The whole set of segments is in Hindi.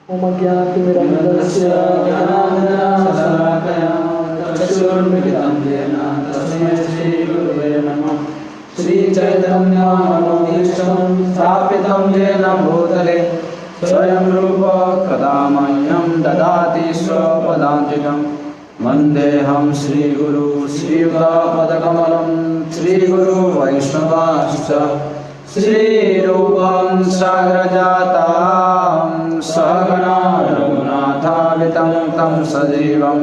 ओम अज्ञानतिमिरन्धस्य ज्ञानाञ्जनशलाकया चक्षुरुन्मिलितं येन तस्मै श्रीगुरवे नमः। श्रीचैतन्यमनोभीष्टं स्थापितं येन भूतले स्वयं रूप कदा मह्यं ददाति स्वपदान्तिकं। वन्देऽहं श्रीगुरु श्रीयुतापदकमलं श्रीगुरु वैष्णवांश्च श्रीरूपं साग्रजातां सहगणा रघुनाथान्वितं तं सजीवं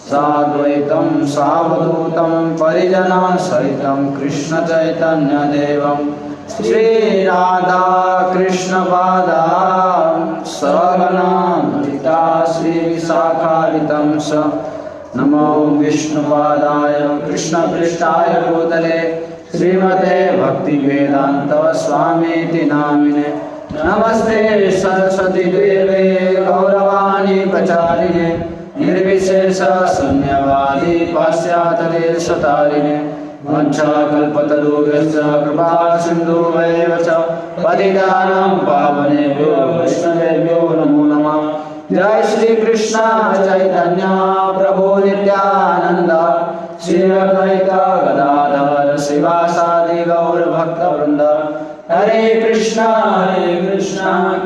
साद्वैतं सावधूतं परिजनसहितं कृष्णचैतन्यदेवं श्रीराधाकृष्णपादां सहगणा ललिता श्रीविशाखान्वितं स नमो विष्णुपादाय कृष्णपृष्ठाय भूतले श्रीमते भक्तिवेदांत स्वामीति नामिने। नमस्ते सरस्वती देवे गौरवाणी प्रचारिणे निर्विशेष शून्यवादी पाश्चात्यदेशतारिणे। वंशाकल्पतरुभ्यश्च कृपा सिन्धुभ्येव च पतितानां पावनेभ्यो वैष्णवेभ्यो नमो नमः। जय श्री कृष्ण चैतन्य प्रभु नित्यानंद श्री अद्वैत गदाधर शिवासादि गौर भक्तवृंद। हरे कृष्ण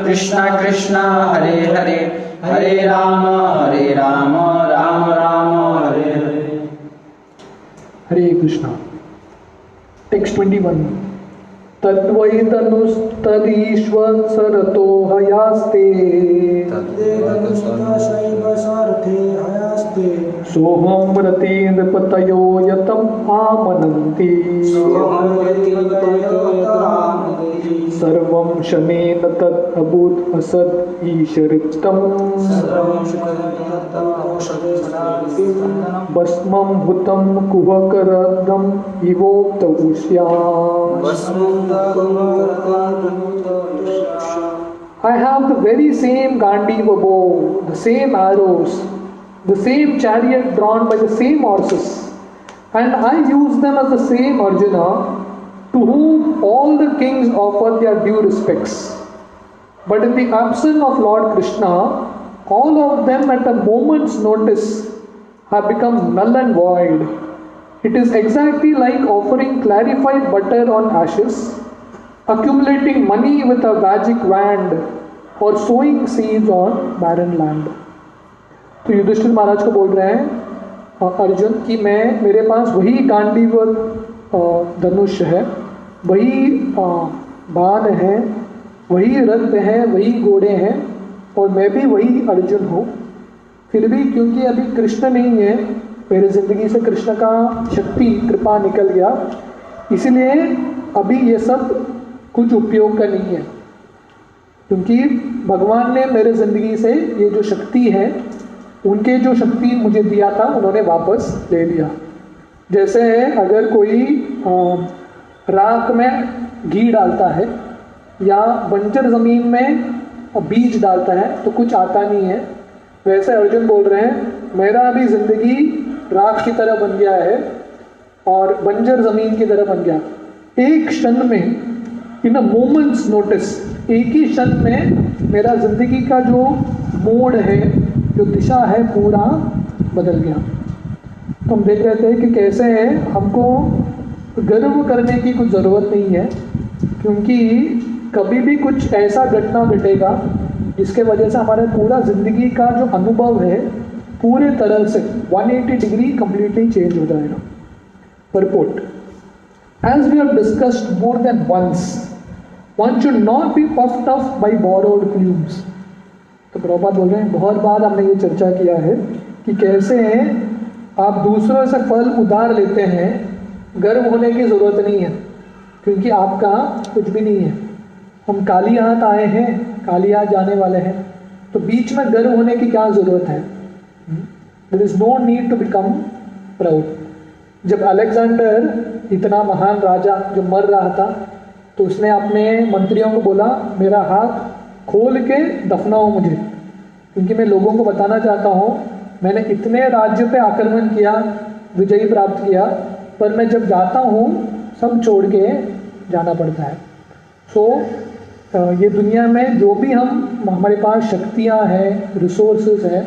कृष्ण कृष्ण हरे हरे हरे राम राम राम हरे हरे। हरे कृष्णा। टेक्स्ट 21। तद्वै तनुस्तदीश्वरतो हयास्ते सोहं रति नृपतयो यतम् आमनन्ति सर्वं शमेन तत् अभूत् असत् ईशरिक्तम् भस्मं भूतं कुहकरदम् इवोक्तवुष्याम्। I have the very same Gandiva bow, the same arrows, the same chariot drawn by the same horses, and I use them as the same Arjuna, to whom all the kings offer their due respects. But in the absence of Lord Krishna, all of them at a moment's notice have become null and void. It is exactly like offering clarified butter on ashes, accumulating money with a magic wand, or sowing seeds on barren land. तो युधिष्ठिर महाराज को बोल रहे हैं अर्जुन कि मेरे पास वही गांडीव धनुष है, वही बाण है, वही रथ है, वही घोड़े हैं, और मैं भी वही अर्जुन हूँ। फिर भी क्योंकि अभी कृष्ण नहीं है, मेरी ज़िंदगी से कृष्ण का शक्ति कृपा निकल गया, इसलिए अभी ये सब कुछ उपयोग का नहीं है। क्योंकि भगवान ने मेरे ज़िंदगी से ये जो शक्ति है, उनके जो शक्ति मुझे दिया था उन्होंने वापस ले लिया। जैसे अगर कोई राख में घी डालता है या बंजर ज़मीन में बीज डालता है तो कुछ आता नहीं है, वैसे अर्जुन बोल रहे हैं मेरा अभी ज़िंदगी राख की तरह बन गया है और बंजर ज़मीन की तरह बन गया। एक क्षण में, इन अ मोमेंट्स नोटिस, एक ही क्षण में मेरा ज़िंदगी का जो मोड़ है, जो दिशा है, पूरा बदल गया। तो हम देख रहे थे कि कैसे हमको गर्व करने की कुछ ज़रूरत नहीं है, क्योंकि कभी भी कुछ ऐसा घटना घटेगा जिसके वजह से हमारे पूरा ज़िंदगी का जो अनुभव है पूरे तरह से 180 डिग्री कम्प्लीटली चेंज हो जाएगा। Purport: As we have discussed more than once, one should not be puffed up by borrowed plumes. तो प्रभुपाद बोल रहे हैं बहुत बार हमने ये चर्चा किया है कि कैसे आप दूसरों से फल उधार लेते हैं, गर्व होने की ज़रूरत नहीं है, क्योंकि आपका कुछ भी नहीं है। हम काली हाथ आए हैं, काली हाथ जाने वाले हैं, तो बीच में गर्व होने की क्या ज़रूरत है? There is no need to become proud. जब अलेक्जेंडर इतना महान राजा जो मर रहा था, तो उसने अपने मंत्रियों को बोला मेरा हाथ खोल के दफनाओ मुझे, क्योंकि मैं लोगों को बताना चाहता हूँ मैंने इतने राज्य पे आक्रमण किया, विजयी प्राप्त किया, पर मैं जब जाता हूँ सब छोड़ के जाना पड़ता है। सो ये दुनिया में जो भी हम हमारे पास शक्तियाँ हैं, रिसोर्सेज हैं,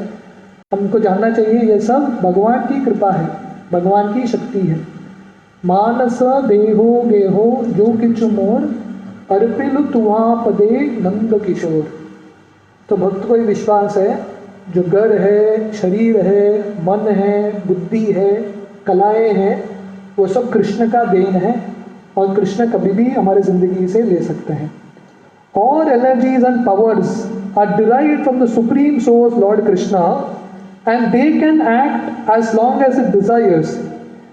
हमको जानना चाहिए ये सब भगवान की कृपा है, भगवान की शक्ति है। मानस देहो गेहो जो किच मोर अर्पिल तुआ पदे नंद किशोर। तो भक्त को ये विश्वास है, जो घर है, शरीर है, मन है, बुद्धि है, कलाएं हैं, वो सब कृष्ण का देन है और कृष्ण कभी भी हमारे ज़िंदगी से ले सकते हैं। All energies and powers are derived from the Supreme Source Lord Krishna, and they can act as long as it desires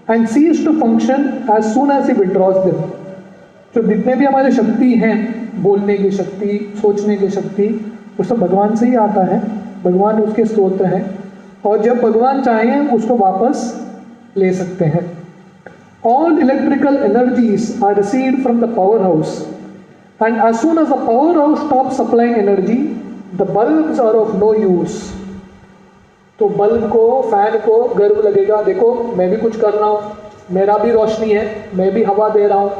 and cease to function as soon as he withdraws them. तो जितने भी हमारे शक्ति हैं, बोलने की शक्ति, सोचने की शक्ति, वो सब भगवान से ही आता है, भगवान उसके स्रोत हैं, और जब भगवान चाहें उसको वापस ले सकते हैं। All electrical energies are received from the powerhouse, and as soon as the powerhouse stops supplying energy, the bulbs are of no use. तो बल्ब को, फैन को गर्व लगेगा, देखो मैं भी कुछ कर रहा हूँ, मेरा भी रोशनी है, मैं भी हवा दे रहा हूँ,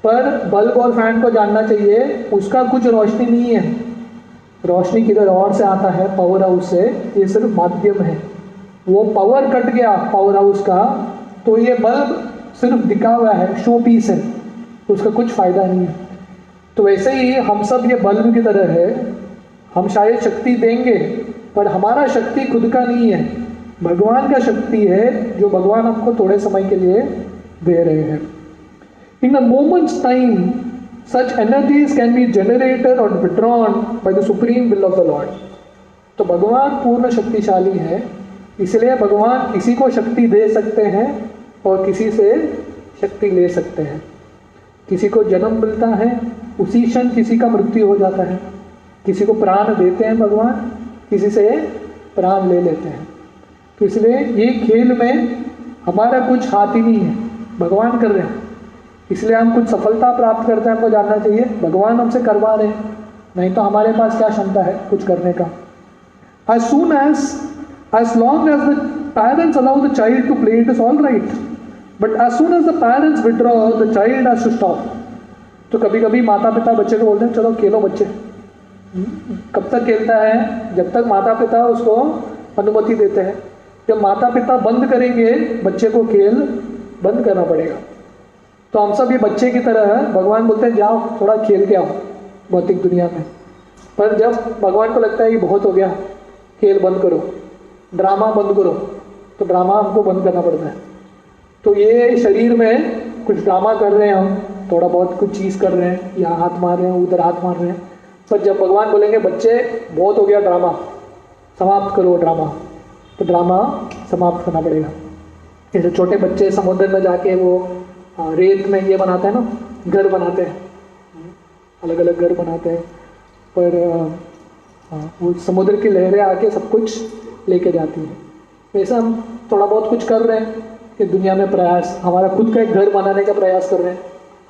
पर बल्ब और फैन को जानना चाहिए उसका कुछ रोशनी नहीं है, रोशनी किधर और से आता है, पावर हाउस से, ये सिर्फ माध्यम है। वो पावर कट गया पावर हाउस का, तो ये बल्ब सिर्फ दिखा हुआ है, शो पीस है, उसका कुछ फ़ायदा नहीं है। तो वैसे ही हम सब ये बल्ब की तरह है, हम शायद शक्ति देंगे पर हमारा शक्ति खुद का नहीं है, भगवान का शक्ति है जो भगवान हमको थोड़े समय के लिए दे रहे हैं। In a moment's time such energies can be generated और withdrawn by the supreme will of the lord. तो भगवान पूर्ण शक्तिशाली है, इसलिए भगवान किसी को शक्ति दे सकते हैं और किसी से शक्ति ले सकते हैं। किसी को जन्म मिलता है, उसी क्षण किसी का मृत्यु हो जाता है, किसी को प्राण देते हैं भगवान, किसी से प्राण ले लेते हैं। तो इसलिए ये खेल में हमारा कुछ हाथ ही नहीं है, भगवान कर रहे हैं, इसलिए हम कुछ सफलता प्राप्त करते हैं, हमको जानना चाहिए भगवान हमसे करवा रहे हैं, नहीं तो हमारे पास क्या क्षमता है कुछ करने का। As long as the parents allow the child to play, it is all right. But as soon as the parents withdraw, the child has to stop. तो कभी कभी माता पिता बच्चे को बोलते हैं चलो खेलो बच्चे, कब तक खेलता है, जब तक माता पिता उसको अनुमति देते हैं। जब माता पिता बंद करेंगे बच्चे को खेल बंद करना पड़ेगा। तो हम सब ये बच्चे की तरह है, भगवान बोलते हैं जाओ थोड़ा खेल के आओ भौतिक दुनिया में, पर जब भगवान को लगता है कि बहुत हो गया, खेल बंद करो, ड्रामा बंद करो, तो ड्रामा हमको बंद करना पड़ता है। तो ये शरीर में कुछ ड्रामा कर रहे हैं हम, थोड़ा बहुत कुछ चीज़ कर रहे हैं, यहाँ हाथ मार रहे हैं, उधर हाथ मार रहे हैं, पर जब भगवान बोलेंगे बच्चे बहुत हो गया ड्रामा, समाप्त करो ड्रामा, तो ड्रामा समाप्त करना पड़ेगा। जैसे छोटे बच्चे समुद्र में जाके वो रेत में ये बनाते हैं ना, घर बनाते हैं, अलग अलग घर बनाते हैं, पर वो समुद्र की लहरें आके सब कुछ लेके जाती हैं। वैसे हम थोड़ा बहुत कुछ कर रहे हैं कि दुनिया में प्रयास, हमारा खुद का एक घर बनाने का प्रयास कर रहे हैं,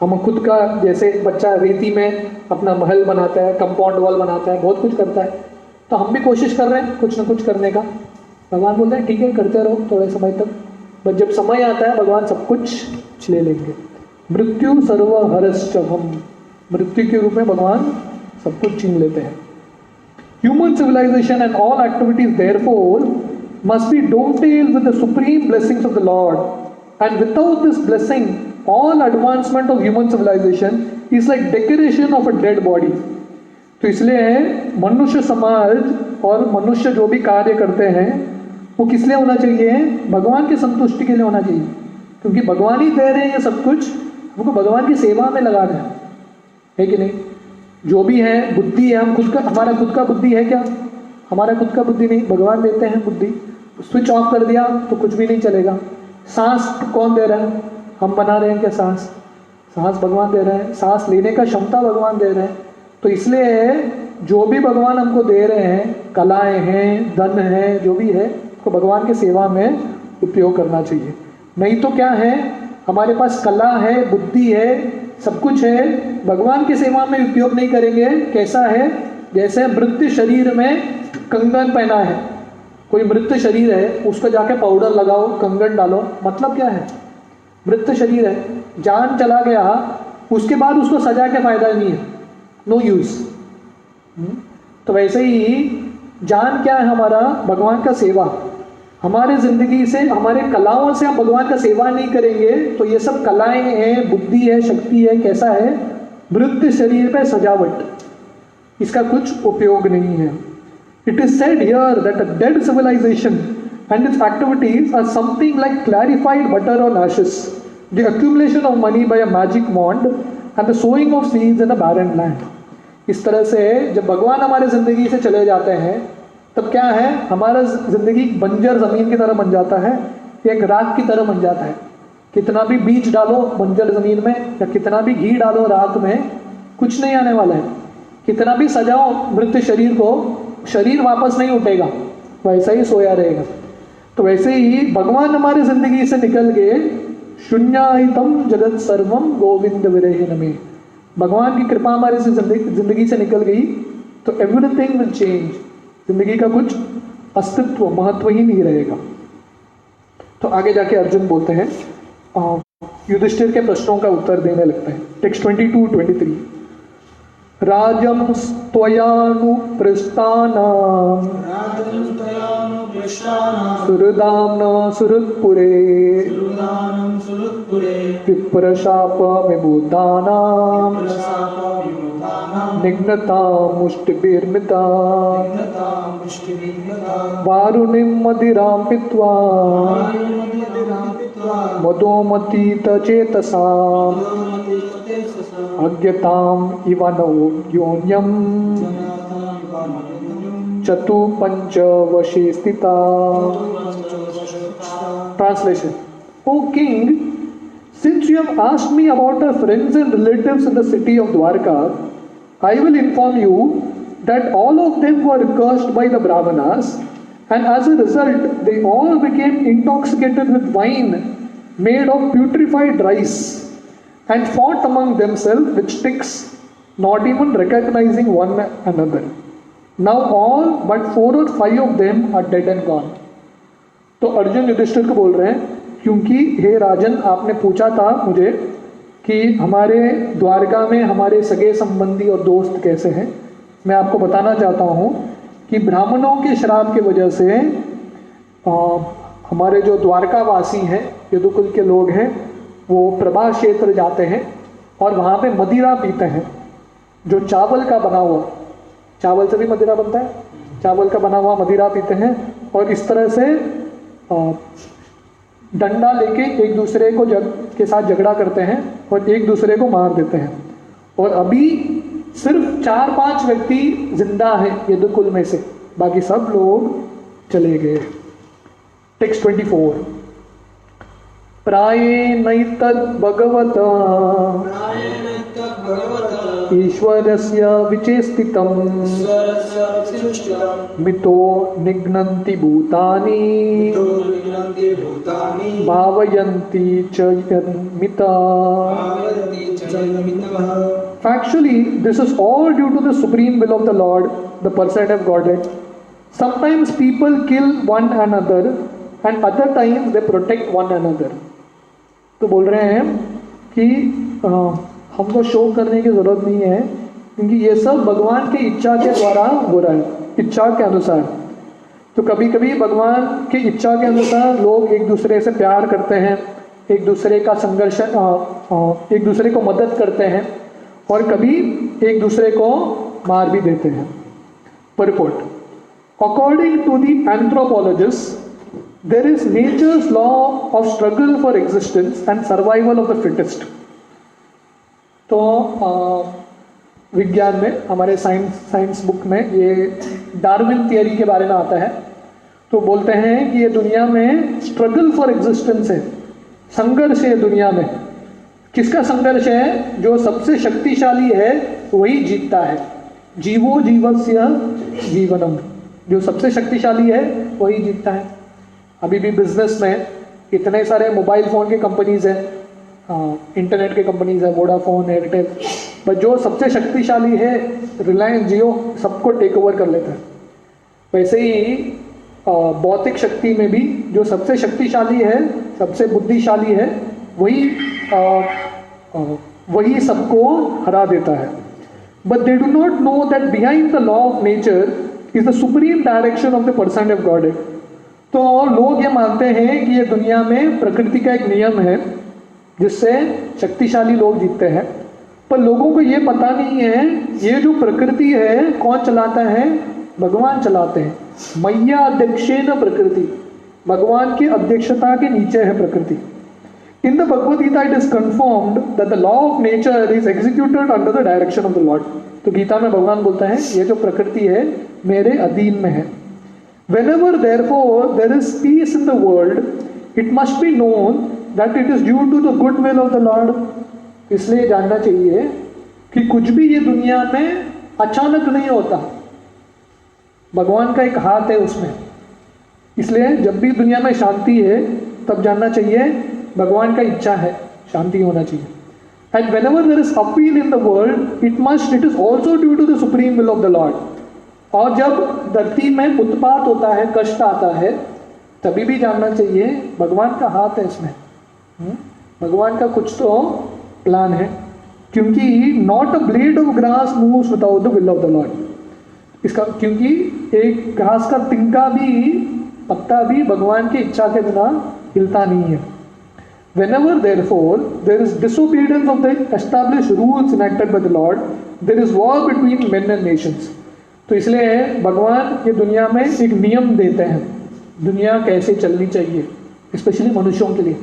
हम खुद का, जैसे एक बच्चा रेती में अपना महल बनाता है, कंपाउंड वॉल बनाता है, बहुत कुछ करता है, तो हम भी कोशिश कर रहे हैं कुछ ना कुछ करने का। भगवान बोलते हैं ठीक है करते रहो थोड़े समय तक, बट जब समय आता है भगवान सब कुछ ले लेंगे। मृत्यु सर्व हरश्चम, मृत्यु के रूप में भगवान सब कुछ छीन लेते हैं। Human civilization and all activities therefore must be dovetailed with the supreme blessings of the Lord, and without this blessing all advancement of human civilization is like decoration of a dead body. तो इसलिए मनुष्य समाज और मनुष्य जो भी कार्य करते हैं वो किस लिए होना चाहिए, भगवान की संतुष्टि के लिए होना चाहिए, क्योंकि भगवान ही दे रहे हैं ये सब कुछ, हमको भगवान की सेवा में लगाना है कि नहीं। जो भी है बुद्धि है, हम खुद का, हमारा खुद का बुद्धि है क्या, हमारा खुद का बुद्धि नहीं, भगवान देते हैं बुद्धि। स्विच ऑफ कर दिया तो कुछ भी नहीं चलेगा। सांस कौन दे रहा है, हम बना रहे हैं क्या सांस, सांस भगवान दे रहे हैं, सांस लेने का क्षमता भगवान दे रहे हैं। तो इसलिए जो भी भगवान हमको दे रहे हैं, कलाएं हैं, धन है, जो भी है, तो भगवान की सेवा में उपयोग करना चाहिए। नहीं तो क्या है, हमारे पास कला है, बुद्धि है, सब कुछ है, भगवान की सेवा में उपयोग नहीं करेंगे। कैसा है, जैसे मृत शरीर में कंगन पहना है, कोई मृत शरीर है उसको जाके पाउडर लगाओ, कंगन डालो, मतलब क्या है, मृत शरीर है, जान चला गया, उसके बाद उसको सजा के फायदा नहीं है, नो यूज। तो वैसे ही ज्ञान क्या है हमारा? भगवान का सेवा। हमारे जिंदगी से, हमारे कलाओं से हम भगवान का सेवा नहीं करेंगे तो ये सब कलाएं हैं, बुद्धि है, शक्ति है, कैसा है? मृत शरीर पे सजावट, इसका कुछ उपयोग नहीं है। It is said here that a dead civilisation and its activities are something like clarified butter on ashes, the accumulation of money by a magic wand and the sowing of seeds in a barren land. इस तरह से जब भगवान हमारे ज़िंदगी से चले जाते हैं तब क्या है? हमारा ज़िंदगी बंजर ज़मीन की तरह बन जाता है, एक राख की तरह बन जाता है। कितना भी बीज डालो बंजर ज़मीन में या कितना भी घी डालो राख में, कुछ नहीं आने वाला है। कितना भी सजाओ मृत शरीर को, शरीर वापस नहीं उठेगा, वैसा ही सोया रहेगा। तो वैसे ही भगवान हमारे जिंदगी से निकल गए, शून्याहितम जगत सर्वम गोविंद विरहिण में। भगवान की कृपा हमारे से जिंदगी से निकल गई तो एवरीथिंग विल चेंज, जिंदगी का कुछ अस्तित्व, महत्व ही नहीं रहेगा। तो आगे जाके अर्जुन बोलते हैं, युधिष्ठिर के प्रश्नों का उत्तर देने लगते हैं। टेक्स्ट 22-23 राजम त्वयानुपृष्टानां सुहृदाम्ना सुहृत्पुरे विप्रशापमिबुधानां निघ्नतां मुष्टिभिर्मिता वारुणिं मदिरां पीत्वा मदोमतीतचेतसाम् अज्ञताम् इव योन्यं चतु पंचवशे स्थिता। Translation: O king, since you have asked me about our friends and relatives in the city of Dwarka, I will inform you that all of them were cursed by the Brahmanas, and as a result they all became intoxicated with wine made of putrefied rice and fought among themselves with sticks, not even recognizing one another. Now all but 4 or 5 of them are dead and gone. तो अर्जुन युधिष्ठिर को बोल रहे हैं, क्योंकि हे राजन, आपने पूछा था मुझे कि हमारे द्वारका में हमारे सगे संबंधी और दोस्त कैसे हैं। मैं आपको बताना चाहता हूँ कि ब्राह्मणों के श्राप की वजह से हमारे जो द्वारकावासी हैं, यदुकुल के लोग हैं, वो प्रभा क्षेत्र जाते हैं और वहाँ पे मदिरा पीते हैं, जो चावल का बना हुआ, चावल से भी मदिरा बनता है, चावल का बना हुआ मदिरा पीते हैं और इस तरह से डंडा लेके एक दूसरे को के साथ झगड़ा करते हैं और एक दूसरे को मार देते हैं। और अभी सिर्फ 4-5 व्यक्ति जिंदा हैं यदुकुल में से, बाकी सब लोग चले गए। टेक्स्ट 24 प्रायेणैतद् भगवता ईश्वरस्य विचेष्टितं मितो निघ्नन्ति भूतानि भावयन्ति च यन्मिता। Factually, this is all due to the supreme will of the Lord, the personality of Godhead. Sometimes people kill one another and other times they protect one another. तो बोल रहे हैं कि हमको शोक करने की ज़रूरत नहीं है, क्योंकि ये सब भगवान की इच्छा के द्वारा हो रहा है, इच्छा के अनुसार। तो कभी कभी भगवान की इच्छा के अनुसार लोग एक दूसरे से प्यार करते हैं, एक दूसरे का संघर्ष, एक दूसरे को मदद करते हैं, और कभी एक दूसरे को मार भी देते हैं। Purport: According to the anthropologists, there is nature's law of struggle for existence and survival of the fittest. तो विज्ञान में, हमारे साइंस बुक में ये डार्विन थियरी के बारे में आता है। तो बोलते हैं कि ये दुनिया में स्ट्रगल फॉर एग्जिस्टेंस है, संघर्ष है दुनिया में। किसका संघर्ष है? जो सबसे शक्तिशाली है वही जीतता है। जीवो जीवस्य जीवनम, जो सबसे शक्तिशाली है वही जीतता है। अभी भी बिजनेस में इतने सारे मोबाइल फ़ोन के कंपनीज हैं, इंटरनेट के कंपनीज है, वोडाफोन, एयरटेल, बट जो सबसे शक्तिशाली है रिलायंस जियो सबको टेक ओवर कर लेता है। वैसे ही भौतिक शक्ति में भी जो सबसे शक्तिशाली है, सबसे बुद्धिशाली है, वही सबको हरा देता है। but they do not know that behind the law of nature is the supreme direction of the person of Godhead. तो लोग ये मानते हैं कि ये दुनिया में प्रकृति का एक नियम है जिससे शक्तिशाली लोग जीतते हैं, पर लोगों को ये पता नहीं है ये जो प्रकृति है कौन चलाता है? भगवान चलाते हैं। मैया अध्यक्षेन प्रकृति, भगवान की अध्यक्षता के नीचे है प्रकृति। In the Bhagavad Gita it is confirmed that the law of nature is executed under the direction of the Lord. तो गीता में भगवान बोलता है ये जो प्रकृति है मेरे अधीन में है। Whenever therefore there is peace in the world, it must be known that it is due to the good will of the Lord. इसलिए जानना चाहिए कि कुछ भी ये दुनिया में अचानक नहीं होता, भगवान का एक हाथ है उसमें। इसलिए जब भी दुनिया में शांति है तब जानना चाहिए भगवान का इच्छा है, शांति होना चाहिए। And whenever there is upheaval in the world, it is also due to the supreme will of the Lord. और जब धरती में उत्पात होता है, कष्ट आता है, तभी भी जानना चाहिए भगवान का हाथ है इसमें। भगवान का कुछ तो प्लान है, क्योंकि not a blade of grass moves without the will of the Lord. इसका क्योंकि एक घास का तिनका भी, पत्ता भी भगवान की इच्छा के बिना हिलता नहीं है। Whenever therefore there is disobedience of the established rules enacted by the Lord, there is war between men and nations. तो इसलिए भगवान ये दुनिया में एक नियम देते हैं, दुनिया कैसे चलनी चाहिए, स्पेशली मनुष्यों के लिए।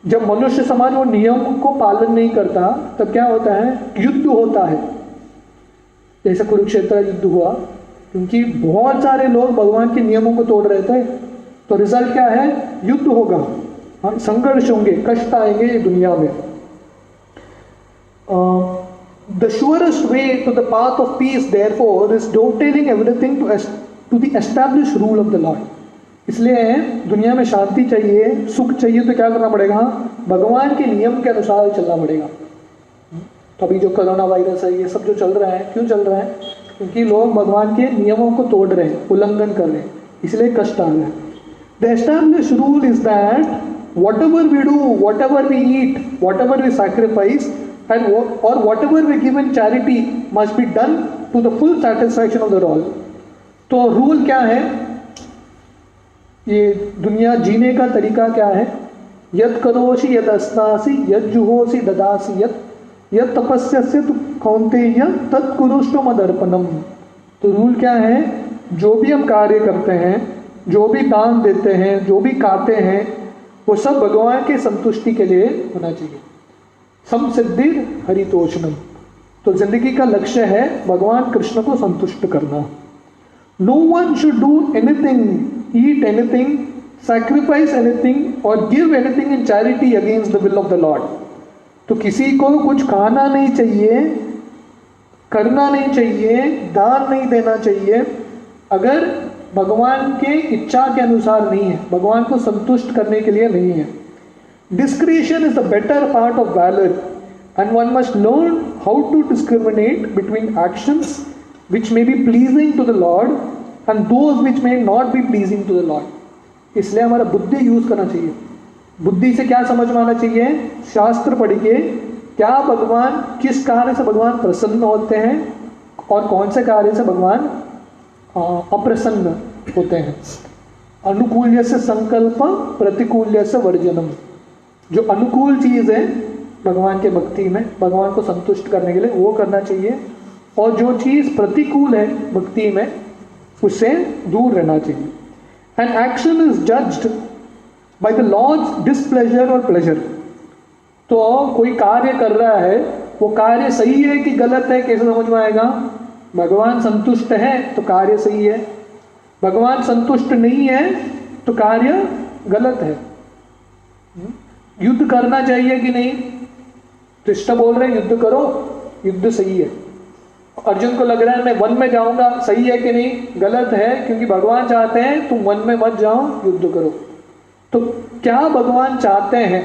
जब मनुष्य समाज वो नियम को पालन नहीं करता तब क्या होता है? युद्ध होता है। जैसे कुरुक्षेत्र युद्ध हुआ, क्योंकि बहुत सारे लोग भगवान के नियमों को तोड़ रहे थे, तो रिजल्ट क्या है? युद्ध होगा, संघर्ष होंगे, कष्ट आएंगे दुनिया में। The surest way to the path of peace therefore is dovetailing everything to the established rule of the Lord. इसलिए दुनिया में शांति चाहिए, सुख चाहिए, तो क्या करना पड़ेगा? भगवान के नियम के अनुसार चलना पड़ेगा। तो अभी जो कोरोना वायरस है, ये सब जो चल रहा है, क्यों चल रहा है? क्योंकि लोग भगवान के नियमों को तोड़ रहे हैं, उल्लंघन कर रहे हैं, इसलिए कष्ट आ रहा है। The established rule is that whatever we do, whatever we eat, whatever we sacrifice, or whatever we give in charity must be done to the full satisfaction of the all. तो रूल क्या है? ये दुनिया जीने का तरीका क्या है? यद करोषि यद अस्नासि यद जुहोसि ददासि यद तपस्यस्य तु कौन्तेय तत् कुरुष्व मदर्पणम। तो रूल क्या है? जो भी हम कार्य करते हैं, जो भी दान देते हैं, जो भी खाते हैं, वो सब भगवान के संतुष्टि के लिए होना चाहिए। समसिद्धिर हरितोषणम। तो जिंदगी का लक्ष्य है भगवान कृष्ण को संतुष्ट करना। No one should do anything, eat anything, sacrifice anything और give anything in charity against the will of the lord. तो किसी को कुछ खाना नहीं चाहिए, करना नहीं चाहिए, दान नहीं देना चाहिए, अगर भगवान के इच्छा के अनुसार नहीं है, भगवान को संतुष्ट करने के लिए नहीं है। Discretion is the better part of valor, and one must learn how to discriminate between actions which may be pleasing to the Lord and those which may not be pleasing to the Lord. इसलिए हमारा बुद्धि यूज करना चाहिए। बुद्धि से क्या समझ में आना चाहिए? शास्त्र पढ़ के क्या भगवान, किस कार्य से भगवान प्रसन्न होते हैं और कौन से कार्य से भगवान अप्रसन्न होते हैं। अनुकूल्य से संकल्प, प्रतिकूल्य से वर्जनम। जो अनुकूल चीज है भगवान के भक्ति में, भगवान को संतुष्ट करने के लिए, वो करना चाहिए, और जो चीज प्रतिकूल है भक्ति में, उससे दूर रहना चाहिए। And action is judged by the Lord's displeasure और प्लेजर। तो कोई कार्य कर रहा है, वो कार्य सही है कि गलत है, कैसे समझ में आएगा? भगवान संतुष्ट है तो कार्य सही है, भगवान संतुष्ट नहीं है तो कार्य गलत है। युद्ध करना चाहिए कि नहीं? कृष्ण बोल रहे युद्ध करो, युद्ध सही है। अर्जुन को लग रहा है मैं वन में जाऊंगा, सही है कि नहीं? गलत है, क्योंकि भगवान चाहते हैं तुम वन में मत जाओ, युद्ध करो। तो क्या भगवान चाहते हैं?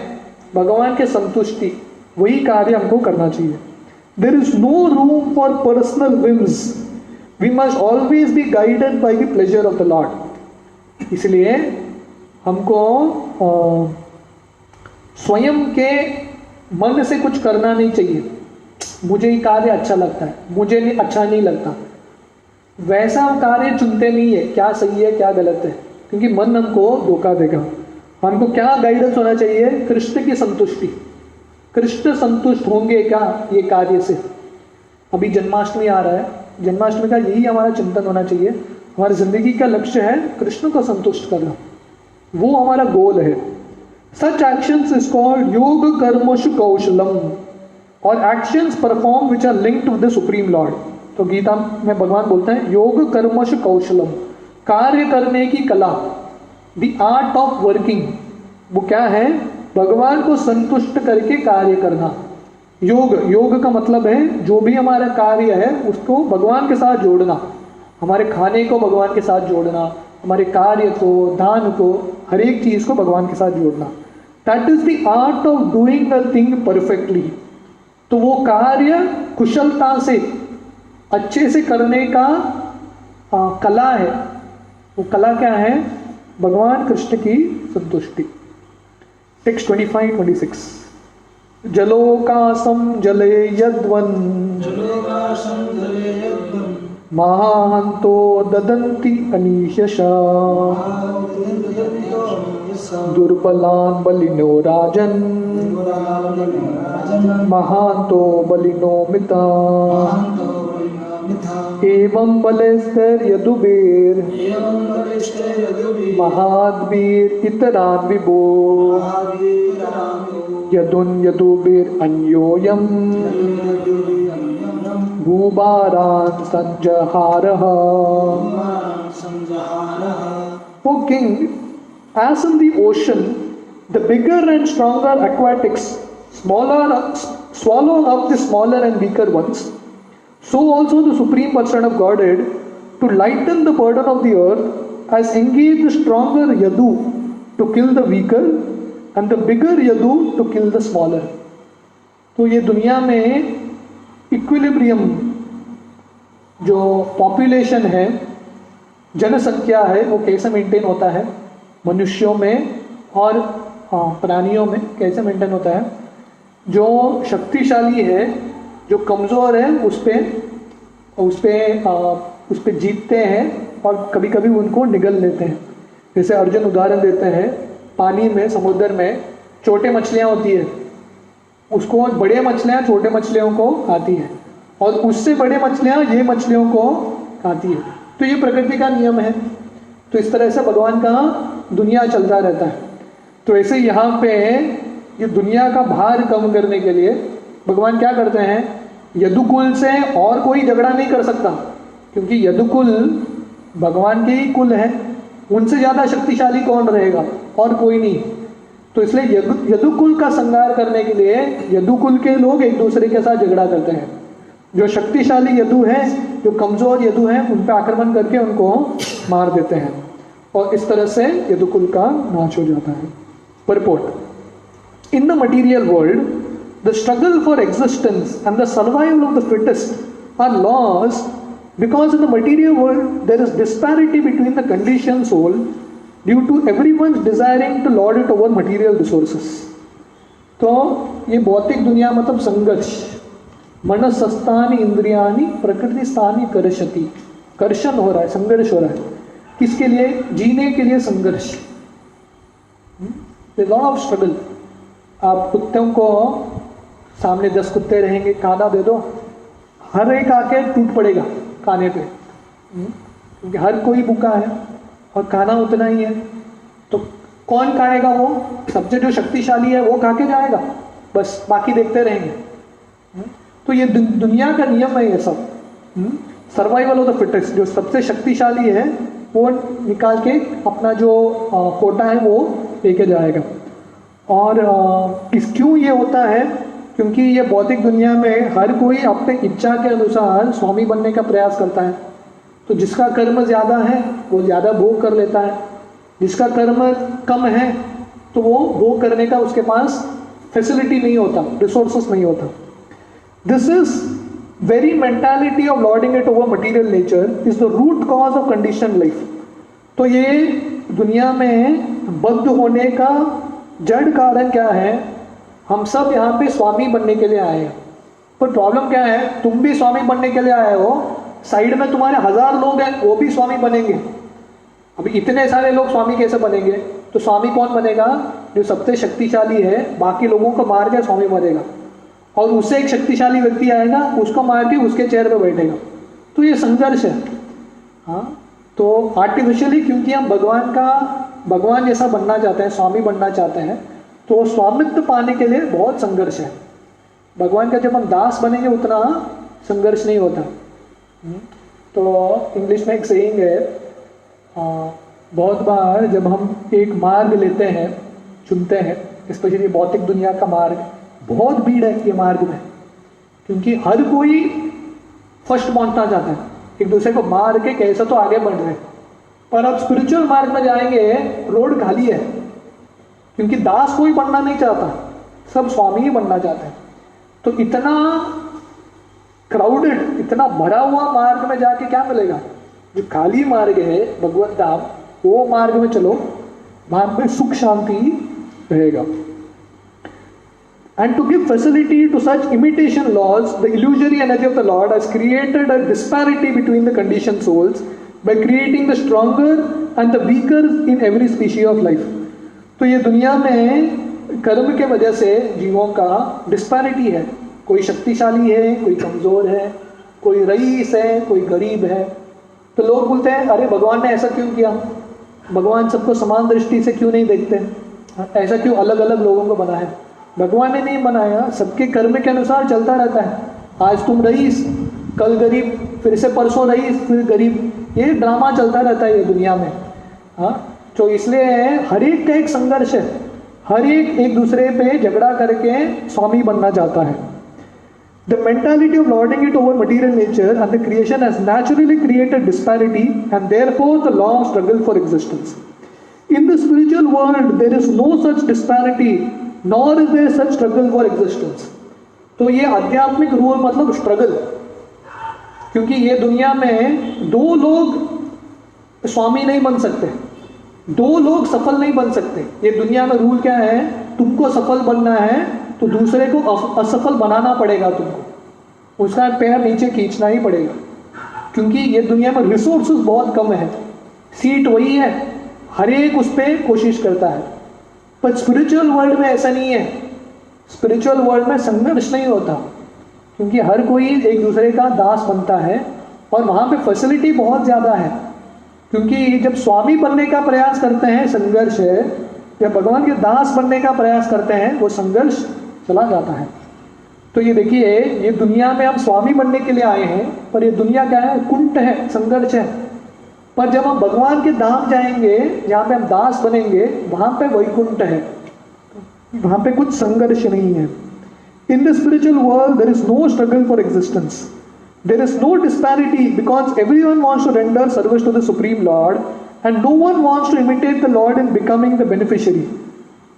भगवान के संतुष्टि, वही कार्य हमको करना चाहिए। There is no room for personal whims. We must always be guided by the pleasure of the Lord. इसलिए हमको स्वयं के मन से कुछ करना नहीं चाहिए। मुझे ये कार्य अच्छा लगता है, मुझे नहीं अच्छा नहीं लगता, वैसा हम कार्य चुनते नहीं है क्या सही है क्या गलत है, क्योंकि मन हमको धोखा देगा। हमको क्या गाइडेंस होना चाहिए? कृष्ण की संतुष्टि, कृष्ण संतुष्ट होंगे क्या ये कार्य से। अभी जन्माष्टमी आ रहा है, जन्माष्टमी का यही हमारा चिंतन होना चाहिए, हमारी जिंदगी का लक्ष्य है कृष्ण को संतुष्ट करना, वो हमारा गोल है। सच एक्शंस इज कॉल्ड योग कर्मशु कौशलम, और actions perform which are linked with the supreme Lord. तो गीता में भगवान बोलते हैं योग कर्मशु कौशलम, कार्य करने की कला, द आर्ट ऑफ वर्किंग। वो क्या है? भगवान को संतुष्ट करके कार्य करना। योग का मतलब है जो भी हमारा कार्य है उसको भगवान के साथ जोड़ना, हमारे खाने को भगवान के साथ जोड़ना, हमारे कार्य को, दान को, हर एक चीज को भगवान के साथ जोड़ना। That is the art of doing a thing perfectly. तो वो कार्य कुशलता से अच्छे से करने का कला है। वो कला क्या है? भगवान कृष्ण की संतुष्टि। टेक्स्ट 25-26 जलोकासम जले यद्वन महांतो ददंति अनीशशा दुर्बलान बलिनो राजन महांतो बलिनो मिता एवं बलेस्तर यदुबेर महाद्वीर इतरान विभो यदुन यदुबेर अन्योयम भूबारान संजहारः। O king, as in the ocean, the bigger and stronger aquatics swallow up the smaller and weaker ones, so also the Supreme Person of Godhead, to lighten the burden of the earth, has engaged the stronger Yadu to kill the weaker and the bigger Yadu to kill the smaller. तो ये दुनिया में इक्विलिब्रियम, जो पॉपुलेशन है, जनसंख्या है, वो कैसे मेंटेन होता है मनुष्यों में और प्राणियों में कैसे मेंटेन होता है? जो शक्तिशाली है, जो कमज़ोर है, उस पे जीतते हैं और कभी कभी उनको निगल लेते हैं। जैसे अर्जुन उदाहरण देते हैं, पानी में, समुद्र में छोटे मछलियाँ होती है, उसको बड़े मछलियाँ छोटे मछलियों को खाती है और उससे बड़े मछलियाँ ये मछलियों को खाती है। तो ये प्रकृति का नियम है। तो इस तरह से भगवान का दुनिया चलता रहता है। तो ऐसे यहाँ पे ये दुनिया का भार कम करने के लिए भगवान क्या करते हैं? यदुकुल से और कोई झगड़ा नहीं कर सकता, क्योंकि यदुकुल भगवान के ही कुल है, उनसे ज़्यादा शक्तिशाली कौन रहेगा? और कोई नहीं। तो इसलिए यदुकुल का संहार करने के लिए यदुकुल के लोग एक दूसरे के साथ झगड़ा करते हैं। जो शक्तिशाली यदु है, जो कमजोर यदु है, उन पर आक्रमण करके उनको मार देते हैं और इस तरह से यदुकुल का नाश हो जाता है। Purport: In the material world, the struggle for existence and the survival of the fittest are laws, because in the material world there is disparity between the conditioned soul due to everyone's desiring to lord it over material resources. तो ये भौतिक दुनिया मतलब संघर्ष, मनसस्तानि इंद्रियानि प्रकृति स्थानी कर्षति, कर्षण हो रहा है, संघर्ष हो रहा है। किसके लिए? जीने के लिए संघर्ष। Lot of struggle. आप कुत्तों को सामने 10 कुत्ते रहेंगे, खाना दे दो, हर एक आके टूट पड़ेगा खाने पे, क्योंकि हर कोई भूखा है और खाना उतना ही है। तो कौन खाएगा? वो सबसे जो शक्तिशाली है वो खा के जाएगा, बस बाकी देखते रहेंगे। तो ये दुनिया का नियम है ये सब। सर्वाइवल ऑफ द फिटेस्ट, जो सबसे शक्तिशाली है वो निकाल के अपना जो कोटा है वो लेके जाएगा। और क्यों ये होता है? क्योंकि ये भौतिक दुनिया में हर कोई अपने इच्छा के अनुसार स्वामी बनने का प्रयास करता है। तो जिसका कर्म ज़्यादा है वो ज़्यादा भोग कर लेता है, जिसका कर्म कम है तो वो भोग करने का उसके पास फैसिलिटी नहीं होता, रिसोर्सेस नहीं होता। This is very mentality of lording it over material nature is the root cause of conditioned life. तो ये दुनिया में बद्ध होने का जड़ कारण क्या है? हम सब यहाँ पे स्वामी बनने के लिए आए हैं। पर प्रॉब्लम क्या है, तुम भी स्वामी बनने के लिए आए हो, साइड में तुम्हारे 1000 लोग हैं वो भी स्वामी बनेंगे। अभी इतने सारे लोग स्वामी कैसे बनेंगे? तो स्वामी कौन बनेगा? जो सबसे शक्तिशाली है, बाकी लोगों को मार के स्वामी बनेगा, और उससे एक शक्तिशाली व्यक्ति आएगा, उसको मार के उसके चेयर पे बैठेगा। तो ये संघर्ष है। हाँ, तो आर्टिफिशियली क्योंकि हम भगवान जैसा बनना चाहते हैं, स्वामी बनना चाहते हैं, तो स्वामित्व पाने के लिए बहुत संघर्ष है। भगवान का जब हम दास बनेंगे उतना संघर्ष नहीं होता। तो इंग्लिश में एक सेइंग है, बहुत बार जब हम एक मार्ग लेते हैं, चुनते हैं, स्पेशली भौतिक दुनिया का मार्ग, बहुत भीड़ है ये मार्ग में, क्योंकि हर कोई फर्स्ट पहुंचना चाहता है, एक दूसरे को मार के कैसे तो आगे बढ़ रहे हैं। पर अब स्पिरिचुअल मार्ग में जाएंगे, रोड खाली है, क्योंकि दास कोई बनना नहीं चाहता, सब स्वामी ही बनना चाहते हैं। तो इतना क्राउडेड, इतना भरा हुआ मार्ग में जाके क्या मिलेगा? जो खाली मार्ग है भगवत धाम, वो मार्ग में चलो, वहां पे सुख शांति रहेगा। And to give facility to such imitation laws, the illusory energy of the Lord has created a disparity between the conditioned souls by creating the stronger and the weaker in every species of life. तो ये दुनिया में कर्म के वजह से जीवों का डिस्पैरिटी है, कोई शक्तिशाली है, कोई कमजोर है, कोई रईस है, कोई गरीब है। तो लोग बोलते हैं अरे भगवान ने ऐसा क्यों किया, भगवान सबको समान दृष्टि से क्यों नहीं देखते, ऐसा क्यों अलग अलग लोगों को बनाया? भगवान ने नहीं बनाया, सबके कर्म के अनुसार चलता रहता है। आज तुम रईस, कल गरीब, फिर से परसों रईस, फिर गरीब, ये ड्रामा चलता रहता है ये दुनिया में। हाँ, तो इसलिए हर एक का एक संघर्ष है, हर एक दूसरे पे झगड़ा करके स्वामी बनना चाहता है। The mentality of lording it over material nature and the creation has naturally created disparity and therefore the long struggle for existence. In the spiritual world, there is no such disparity, nor is there such struggle for existence. तो ये आध्यात्मिक रूल मतलब स्ट्रगल, क्योंकि ये दुनिया में दो लोग स्वामी नहीं बन सकते, दो लोग सफल नहीं बन सकते। ये दुनिया में रूल क्या है? तुमको सफल बनना है तो दूसरे को असफल बनाना पड़ेगा, तुमको उसका पैर नीचे खींचना ही पड़ेगा, क्योंकि ये दुनिया में रिसोर्सेज बहुत कम है, सीट वही है, हर एक उस पर कोशिश करता है। पर स्पिरिचुअल वर्ल्ड में ऐसा नहीं है, स्पिरिचुअल वर्ल्ड में संघर्ष नहीं होता, क्योंकि हर कोई एक दूसरे का दास बनता है, और वहाँ पे फैसिलिटी बहुत ज़्यादा है। क्योंकि जब स्वामी बनने का प्रयास करते हैं संघर्ष है, जब भगवान के दास बनने का प्रयास करते हैं वो संघर्ष चला जाता है। तो ये देखिए, ये दुनिया में हम स्वामी बनने के लिए आए हैं, पर ये दुनिया क्या है? कुंठ है, संघर्ष है। पर जब हम भगवान के धाम जाएंगे, जहाँ पे हम दास बनेंगे, वहाँ पे वैकुंठ है, वहाँ पे कुछ संघर्ष नहीं है। In the spiritual world there is no struggle for existence, there is no disparity, because everyone wants to render service to the supreme Lord and no one wants to imitate the Lord in becoming the beneficiary.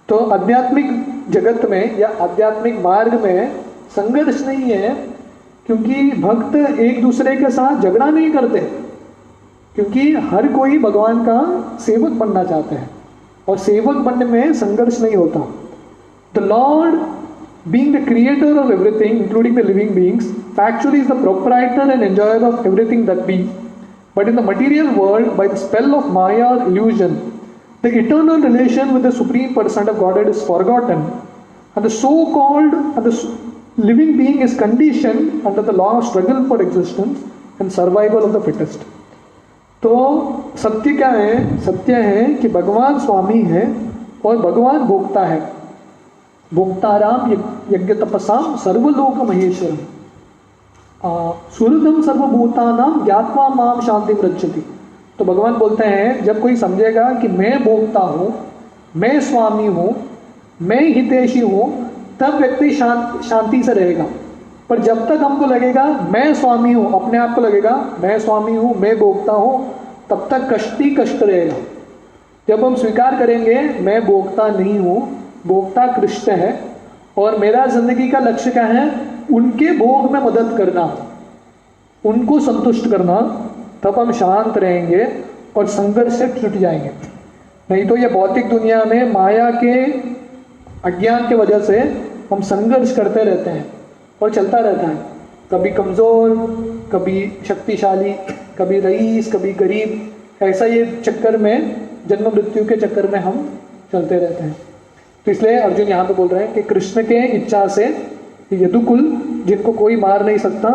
तो आध्यात्मिक जगत में या आध्यात्मिक मार्ग में संघर्ष नहीं है, क्योंकि भक्त एक दूसरे के साथ झगड़ा नहीं करते, क्योंकि हर कोई भगवान का सेवक बनना चाहते हैं, और सेवक बनने में संघर्ष नहीं होता। The Lord, being the creator of everything, including the living beings, factually is the proprietor and enjoyer of everything that be. But in the material world, by the spell of Maya or illusion, the eternal relation with the Supreme Person of Godhead is forgotten, and the so-called and the living being is conditioned under the law of struggle for existence and survival of the fittest. तो सत्य क्या है? सत्य है कि भगवान स्वामी है और भगवान भोक्ता है। भोक्ताराम यज्ञ तपसाम सर्वलोक महेश्वरम सुहृदम सर्वभूतानाम ज्ञात्वा माम शांति रक्षति। तो भगवान बोलते हैं, जब कोई समझेगा कि मैं भोक्ता हूँ, मैं स्वामी हूँ, मैं हितैषी हूँ, तब व्यक्ति शांति से रहेगा। पर जब तक हमको लगेगा मैं स्वामी हूँ, अपने आप को लगेगा मैं स्वामी हूँ, मैं भोक्ता हूँ, तब तक कष्ट ही कष्ट रहेगा। जब हम स्वीकार करेंगे मैं भोक्ता नहीं हूँ, भोक्ता कृष्ण है, और मेरा जिंदगी का लक्ष्य क्या है? उनके भोग में मदद करना, उनको संतुष्ट करना, तब हम शांत रहेंगे और संघर्ष से छूट जाएंगे। नहीं तो ये भौतिक दुनिया में माया के अज्ञान के वजह से हम संघर्ष करते रहते हैं, और चलता रहता है, कभी कमज़ोर, कभी शक्तिशाली, कभी रईस, कभी गरीब, ऐसा ये चक्कर में, जन्म मृत्यु के चक्कर में हम चलते रहते हैं। तो इसलिए अर्जुन यहाँ पे बोल रहे हैं कि कृष्ण के इच्छा से यदुकुल, जिनको कोई मार नहीं सकता,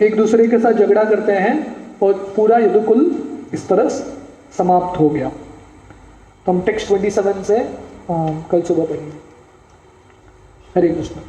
एक दूसरे के साथ झगड़ा करते हैं और पूरा यदुकुल इस तरह समाप्त हो गया। तो हम टेक्स्ट 27 से कल सुबह पढ़ेंगे। हरे कृष्ण।